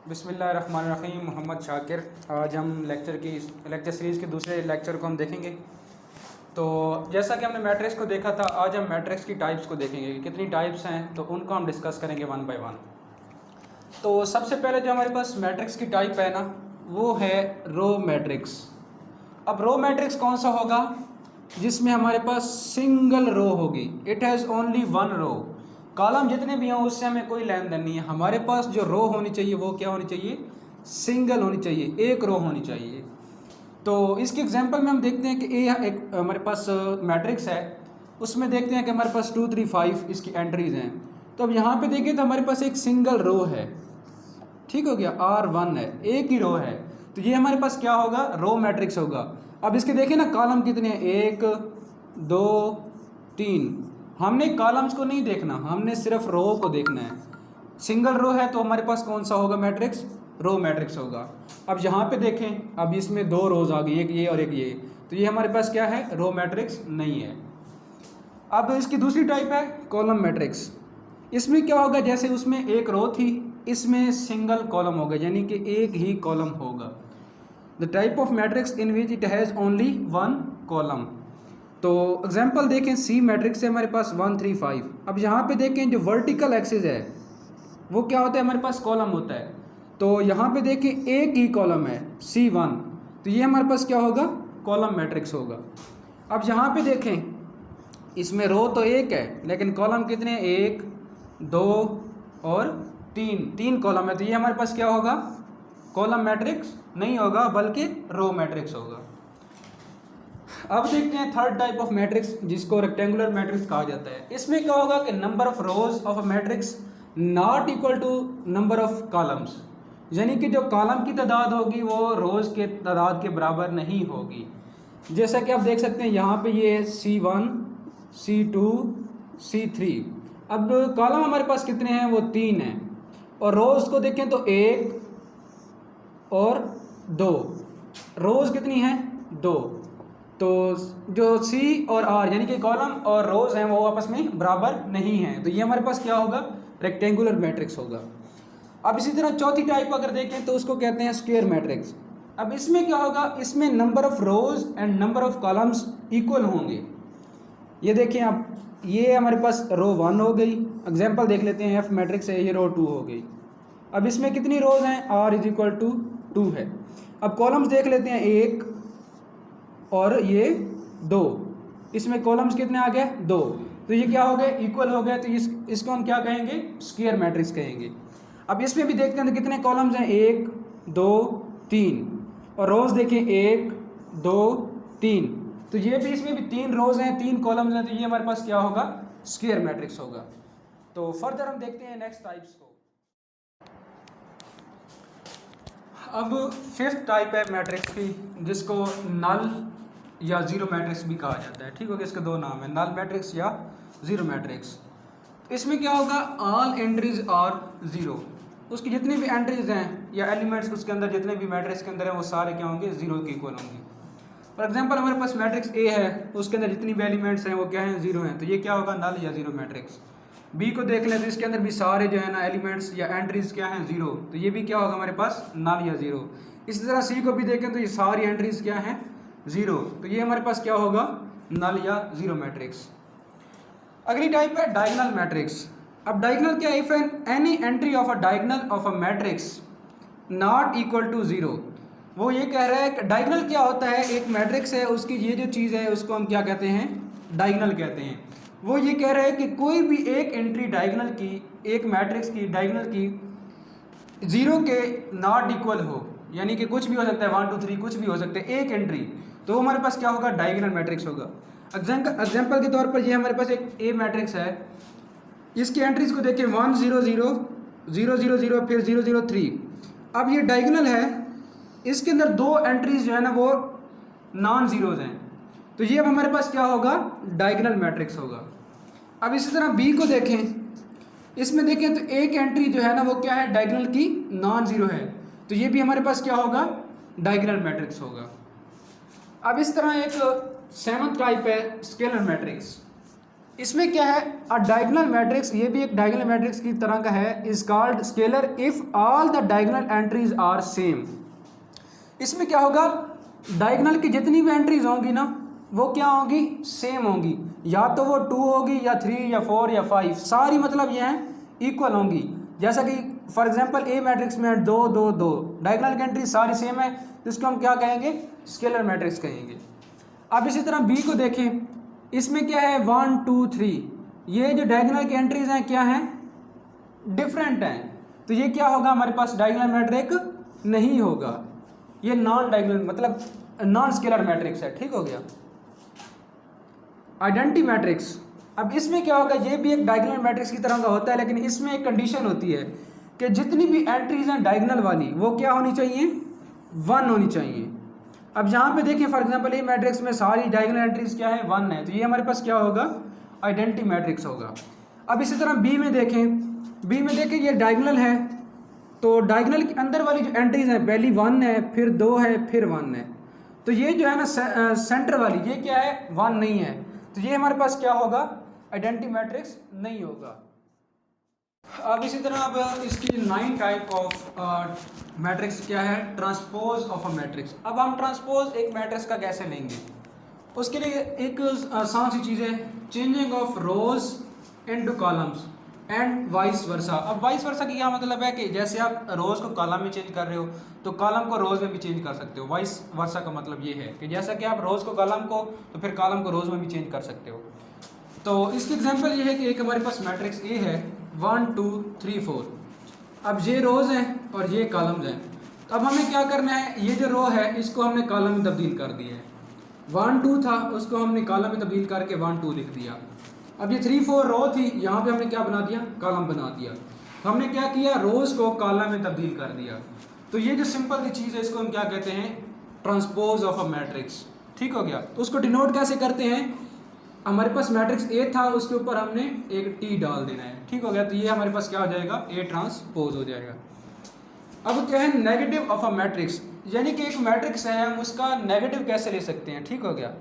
बिस्मिल्लाहिर्रहमानिर्रहीम। मोहम्मद शाकिर। आज हम लेक्चर सीरीज़ के दूसरे लेक्चर को हम देखेंगे। तो जैसा कि हमने मैट्रिक्स को देखा था, आज हम मैट्रिक्स की टाइप्स को देखेंगे कि कितनी टाइप्स हैं, तो उनको हम डिस्कस करेंगे वन बाय वन। तो सबसे पहले जो हमारे पास मैट्रिक्स की टाइप है ना, वो है रो मैट्रिक्स। अब रो मैट्रिक्स कौन सा होगा? जिसमें हमारे पास सिंगल रो होगी। It has only one row. Column जितने भी हों उससे हमें कोई लेन देन नहीं है। हमारे पास जो रो होनी चाहिए वो क्या होनी चाहिए? सिंगल होनी चाहिए, एक रो होनी चाहिए। तो इसके एग्जांपल में हम देखते हैं कि ये एक हमारे पास मैट्रिक्स है, उसमें देखते हैं कि हमारे पास 2 3 5 इसकी एंट्रीज हैं। तो अब यहाँ पे देखें तो हमारे पास एक सिंगल रो है, ठीक हो गया, R1 है, एक ही रो है। तो ये हमारे पास क्या होगा? रो मैट्रिक्स होगा। अब इसके देखें ना कॉलम कितने हैं, 1 2 3। हमने कॉलम्स को नहीं देखना, हमने सिर्फ रो को देखना है। सिंगल रो है तो हमारे पास कौन सा होगा मैट्रिक्स? रो मैट्रिक्स होगा। अब यहाँ पे देखें, अब इसमें दो रोज आ गई, एक ये और एक ये, तो ये हमारे पास क्या है? रो मैट्रिक्स नहीं है। अब इसकी दूसरी टाइप है कॉलम मैट्रिक्स। इसमें क्या होगा? जैसे उसमें एक रो थी, इसमें सिंगल कॉलम होगा, यानी कि एक ही कॉलम होगा। The type of matrix in which it has only one column. तो एग्जांपल देखें, सी मैट्रिक्स है हमारे पास 1 3 5। अब यहाँ पे देखें जो वर्टिकल एक्सिस है वो क्या होता है? हमारे पास कॉलम होता है। तो यहाँ पे देखें एक ही कॉलम है C1, तो ये हमारे पास क्या होगा? कॉलम मैट्रिक्स होगा। अब यहाँ पे देखें, इसमें रो तो एक है लेकिन कॉलम कितने हैं? 1 2 और 3 कॉलम है, तो ये हमारे पास क्या होगा? कॉलम मैट्रिक्स नहीं होगा बल्कि रो मैट्रिक्स होगा। अब देखते हैं थर्ड टाइप ऑफ मैट्रिक्स, जिसको रेक्टेंगुलर मैट्रिक्स कहा जाता है। इसमें क्या होगा कि number of rows of a matrix not equal to number of columns, यानी कि जो कॉलम की तादाद होगी वो रोज के तादाद के बराबर नहीं होगी। जैसा कि आप देख सकते हैं यहाँ पे ये है C1 C2 C3। अब कॉलम हमारे पास कितने हैं? वो 3 हैं। और रोज को देखें तो 1 और 2, रोज कितनी हैं? 2। तो जो C और R यानी कि कॉलम और रोज हैं वो आपस में बराबर नहीं हैं, तो ये हमारे पास क्या होगा? रेक्टेंगुलर मैट्रिक्स होगा। अब इसी तरह चौथी टाइप अगर देखें तो उसको कहते हैं स्क्वायर मैट्रिक्स। अब इसमें क्या होगा? इसमें number of rose and number of columns equal होंगे। ये देखें आप, ये हमारे पास रो 1 हो गई, एग्जाम्पल देख लेते हैं, F मैट्रिक्स है, ये रो 2 हो गई। अब इसमें कितनी रोज हैं? R = 2 है। अब कॉलम्स देख लेते हैं, 1 और ये 2, इसमें कॉलम्स कितने आ गए? 2, तो ये क्या हो गए? इक्वल हो गए। तो इसको हम क्या कहेंगे? स्क्वायर मैट्रिक्स कहेंगे। अब इसमें भी देखते हैं तो कितने कॉलम्स हैं? 1 2 3, और रोज देखें 1 2 3, तो ये भी, इसमें भी 3 रोज हैं, 3 कॉलम्स हैं, तो ये हमारे पास क्या होगा? स्क्वायर मैट्रिक्स होगा। तो फर्दर हम देखते हैं नेक्स्ट टाइप्स को। अब फिफ्थ टाइप है मैट्रिक्स की, जिसको नल या ज़ीरो मैट्रिक्स भी कहा जाता है, ठीक हो गया। इसके दो नाम है, नल मैट्रिक्स या ज़ीरो मैट्रिक्स। इसमें क्या होगा? All entries are zero. उसकी जितनी भी एंट्रीज हैं या एलिमेंट्स उसके अंदर जितने भी मैट्रिक्स के अंदर हैं वो सारे क्या होंगे? ज़ीरो के इक्वल होंगे। फॉर एग्जांपल हमारे पास मैट्रिक्स ए है, उसके अंदर जितनी भी एलिमेंट्स हैं वो क्या हैं? ज़ीरो हैं, तो ये क्या होगा? नल या ज़ीरो मैट्रिक्स। बी को देख लें तो इसके अंदर भी सारे जो है ना एलिमेंट्स या एंट्रीज क्या हैं? ज़ीरो, तो ये भी क्या होगा हमारे पास? नल या ज़ीरो। इसी तरह सी को भी देखें तो ये सारी एंट्रीज क्या हैं? ज़ीरो, तो ये हमारे पास क्या होगा? नल या ज़ीरो मैट्रिक्स। अगली टाइप है डायगोनल मैट्रिक्स। अब डायगोनल क्या है? If any entry of a diagonal of a matrix not equal to zero. वो ये कह रहा है कि डायगोनल क्या होता है? एक मैट्रिक्स है, उसकी ये जो चीज़ है उसको हम क्या कहते हैं? डायगोनल कहते हैं। वो ये कह रहा है कि कोई भी एक एंट्री डायगोनल की, एक मैट्रिक्स की डायगोनल की ज़ीरो के नॉट इक्वल हो, यानी कि कुछ भी हो सकता है, 1 2 3 कुछ भी हो सकता है, एक एंट्री, तो हमारे पास क्या होगा? डायगोनल मैट्रिक्स होगा। एग्जाम्पल के तौर पर ये हमारे पास एक ए मैट्रिक्स है, इसकी एंट्रीज को देखिए 1 0 0 0 0 0 फिर 0 0 3। अब ये डायगोनल है, इसके अंदर दो एंट्रीज जो है ना वो नॉन ज़ीरोज़ हैं, तो ये अब हमारे पास क्या होगा? डायगोनल मैट्रिक्स होगा। अब इसी तरह बी को देखें, इसमें देखें तो एक एंट्री जो है ना वो क्या है? डायगोनल की नॉन ज़ीरो है, तो ये भी हमारे पास क्या होगा? डायगोनल मैट्रिक्स होगा। अब इस तरह एक सेवंथ टाइप है स्केलर मैट्रिक्स। इसमें क्या है, अ डायगोनल मैट्रिक्स, ये भी एक डायगोनल मैट्रिक्स की तरह का है, is called scalar if all the diagonal entries are same. इसमें क्या होगा, डायगोनल की जितनी भी एंट्रीज होंगी ना वो क्या होंगी, सेम होंगी, या तो वो 2 होगी या 3 या 4 या 5, सारी मतलब ये हैं इक्वल होंगी। जैसा कि फॉर एग्जांपल ए मैट्रिक्स में 2 2 2 डायगोनल की एंट्री सारी सेम है, तो इसको हम क्या कहेंगे, स्केलर मैट्रिक्स कहेंगे। अब इसी तरह बी को देखें, इसमें क्या है 1 2 3, ये जो डायगोनल की एंट्रीज हैं क्या हैं, डिफरेंट हैं, तो ये क्या होगा, हमारे पास डायगोनल मैट्रिक्स नहीं होगा, ये नॉन डायगोनल मतलब नॉन स्केलर मैट्रिक्स है। ठीक हो गया। आइडेंटिटी मैट्रिक्स, अब इसमें क्या होगा, ये भी एक डायगोनल मैट्रिक्स की तरह का होता है, लेकिन इसमें एक कंडीशन होती है कि जितनी भी एंट्रीज हैं डायगोनल वाली वो क्या होनी चाहिए, 1 होनी चाहिए। अब यहाँ पे देखिए फॉर एग्जांपल ये मैट्रिक्स में सारी डायगोनल एंट्रीज क्या है, 1 है, तो ये हमारे पास क्या होगा, आइडेंटिटी मैट्रिक्स होगा। अब इसी तरह बी में देखें, ये डायगोनल है, तो डायगोनल के अंदर वाली जो एंट्रीज हैं पहली 1 है, फिर 2 है, फिर 1 है, तो ये जो है ना सेंटर वाली ये क्या है, 1 नहीं है, तो ये हमारे पास क्या होगा, आइडेंटिटी मैट्रिक्स नहीं होगा। अब इसी तरह अब इसकी 9 टाइप ऑफ मैट्रिक्स क्या है, ट्रांसपोज ऑफ अ मैट्रिक्स। अब हम ट्रांसपोज एक मैट्रिक्स का कैसे लेंगे, उसके लिए एक आसान सी चीज़ है, changing of rose into columns and vice versa. अब वाइस वर्सा की क्या मतलब है कि जैसे आप रोज़ को कॉलम में चेंज कर रहे हो तो कॉलम को रोज़ में भी चेंज कर सकते हो। वाइस वर्सा का मतलब ये है कि जैसा कि आप रोज़ को कॉलम को तो फिर कॉलम को रोज़ में भी चेंज कर सकते हो। तो इसकी एग्जांपल ये है कि एक हमारे पास मैट्रिक्स ए है 1 2 3 4। अब ये रोज़ हैं और ये कॉलम्स हैं, तो अब हमें क्या करना है, ये जो रो है इसको हमने कॉलम में तब्दील कर दिया है, 1 2 था उसको हमने कॉलम में तब्दील करके 1 2 लिख दिया। अब ये 3 4 रो थी, यहाँ पे हमने क्या बना दिया, कॉलम बना दिया। हमने क्या किया, रोज़ को कॉलम में तब्दील कर दिया। तो ये जो सिंपल सी चीज़ है इसको हम क्या कहते हैं, ट्रांसपोज ऑफ अ मैट्रिक्स। ठीक हो गया। तो उसको डिनोट कैसे करते हैं, हमारे पास मैट्रिक्स ए था उसके ऊपर हमने एक टी डाल देना है। ठीक हो गया। तो ये हमारे पास क्या हो जाएगा, ए ट्रांसपोज हो जाएगा। अब क्या है नेगेटिव ऑफ अ मैट्रिक्स, यानी कि एक मैट्रिक्स है हम उसका नेगेटिव कैसे ले सकते हैं। ठीक हो गया।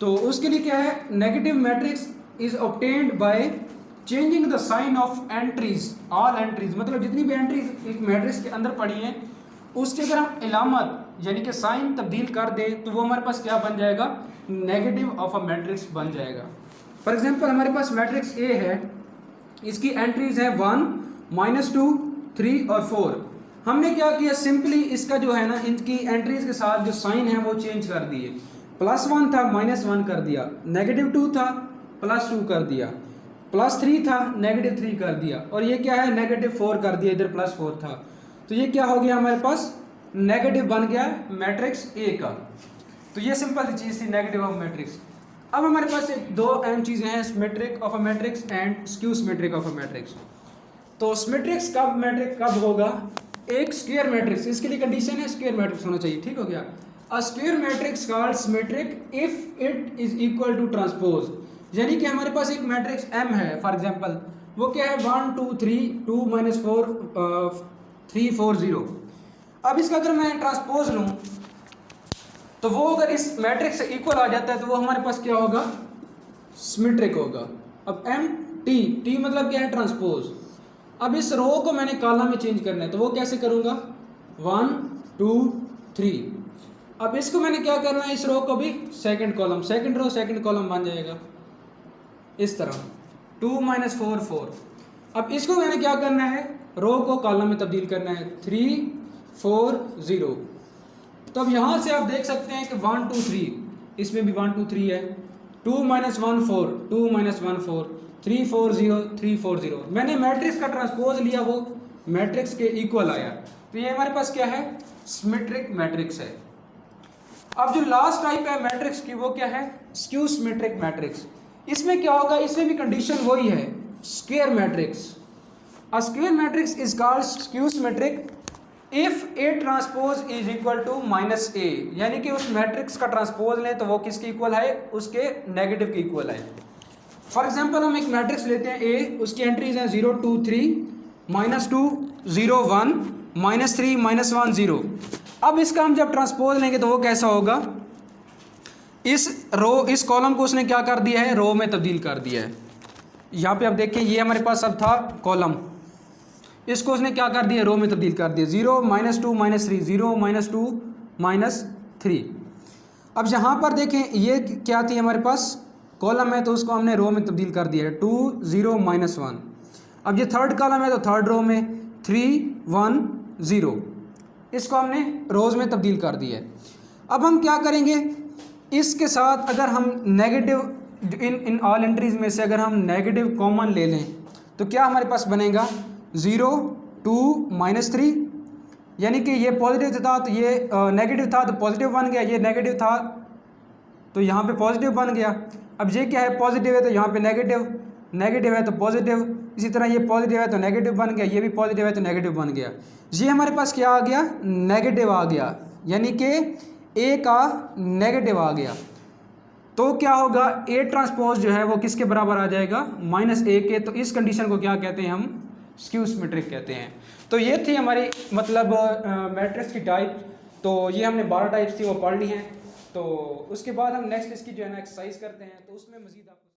तो उसके लिए क्या है, negative matrix is obtained by changing the sign of entries, all entries, मतलब जितनी भी एंट्रीज एक मैट्रिक्स के अंदर पड़ी हैं उसके अगर हम इलामत यानी कि साइन तब्दील कर दें तो वो हमारे पास क्या बन जाएगा, नेगेटिव ऑफ अ मैट्रिक्स बन जाएगा। फॉर एग्जांपल हमारे पास मैट्रिक्स ए है, इसकी एंट्रीज है 1 -2 3 और 4। हमने क्या किया, सिंपली इसका जो है ना इनकी एंट्रीज के साथ जो साइन है वो चेंज कर दिए। +1 था -1 कर दिया, -2 था +2 कर दिया, +3 था -3 कर दिया, और ये क्या है -4 कर दिया, इधर +4 था। तो ये क्या हो गया, हमारे पास नेगेटिव बन गया मैट्रिक्स ए का। तो ये सिंपल सी चीज़ थी नेगेटिव ऑफ मैट्रिक्स। अब हमारे पास एक दो अहम चीज़ें हैं, symmetric of a matrix and skew symmetric of a matrix. तो सिमेट्रिक्स कब मैट्रिक कब होगा, एक स्क्वायर मैट्रिक्स, इसके लिए कंडीशन है स्क्वायर मैट्रिक्स होना चाहिए। ठीक हो गया। A square matrix called symmetric if it is equal to transpose, यानी कि हमारे पास एक मैट्रिक्स M है फॉर एग्जांपल, वो क्या है 1 2 3 2 -4 3 4 0। अब इसका अगर मैं ट्रांसपोज लूँ तो वो अगर इस मैट्रिक्स से इक्वल आ जाता है तो वो हमारे पास क्या होगा, सिमेट्रिक होगा। अब टी मतलब क्या है, ट्रांसपोज। अब इस रो को मैंने कॉलम में चेंज करना है तो वो कैसे करूँगा, 1 2 3। अब इसको मैंने क्या करना है, इस रो को भी second column, second row second column बन जाएगा इस तरह 2 -4 4। अब इसको मैंने क्या करना है, रो को कॉलम में तब्दील करना है 3 4 0। तो अब यहाँ से आप देख सकते हैं कि 1 2 3, इसमें भी 1 2 3 है, 2 -1 4 2 -1 4 3 4 0 3 4 0। मैंने मैट्रिक्स का ट्रांसपोज लिया, वो मैट्रिक्स के इक्वल आया, तो ये हमारे पास क्या है, सिमेट्रिक मैट्रिक्स है। अब जो लास्ट टाइप है मैट्रिक्स की वो क्या है, स्क्यू सिमेट्रिक मैट्रिक्स। इसमें क्या होगा, इसमें भी कंडीशन वही है, square matrix. A square matrix is called skew symmetric if a transpose is equal to -a, यानी कि उस मैट्रिक्स का ट्रांसपोज लें तो वो किसके इक्वल है, उसके नेगेटिव के इक्वल है। फॉर एग्जांपल हम एक मैट्रिक्स लेते हैं A, उसकी एंट्रीज हैं 0 2 3 -2 0 1 -3 -1 0। अब इसका हम जब ट्रांसपोज लेंगे तो वो कैसा होगा, इस कॉलम को उसने क्या कर दिया है, रो में तब्दील कर दिया है। यहाँ पे आप देखें ये हमारे पास अब था कॉलम, इसको उसने क्या कर दिया, रो में तब्दील कर दिया। 0 -2 -3, 0 -2 -3। अब यहाँ पर देखें ये क्या थी हमारे पास, कॉलम है तो उसको हमने रो में तब्दील कर दिया है, 2 0 -1। अब ये थर्ड कॉलम है तो थर्ड रो में 3 1 0, इसको हमने रोज़ में तब्दील कर दिया है। अब हम क्या करेंगे, इसके साथ अगर हम नेगेटिव इन ऑल एंट्रीज में से अगर हम नेगेटिव कॉमन ले लें तो क्या हमारे पास बनेगा, 0 2 -3, यानी कि ये पॉजिटिव था तो ये नेगेटिव था तो पॉजिटिव बन गया, ये नेगेटिव था तो यहाँ पे पॉजिटिव बन गया। अब ये क्या है, पॉजिटिव है तो यहाँ पे नेगेटिव, नेगेटिव है तो पॉजिटिव, इसी तरह ये पॉजिटिव है तो नेगेटिव बन गया, ये भी पॉजिटिव है तो नेगेटिव बन गया। ये हमारे पास क्या आ गया, नेगेटिव आ गया, यानी कि ए का नेगेटिव आ गया। तो क्या होगा, ए ट्रांसपोज जो है वो किसके बराबर आ जाएगा, -a के। तो इस कंडीशन को क्या कहते हैं, हम स्क्यू सिमेट्रिक कहते हैं। तो ये थी हमारी मतलब मैट्रिक्स की टाइप। तो ये हमने 12 टाइप्स थी वो पढ़ ली हैं। तो उसके बाद हम नेक्स्ट इसकी जो है ना एक्सरसाइज करते हैं, तो उसमें मज़ीद आपको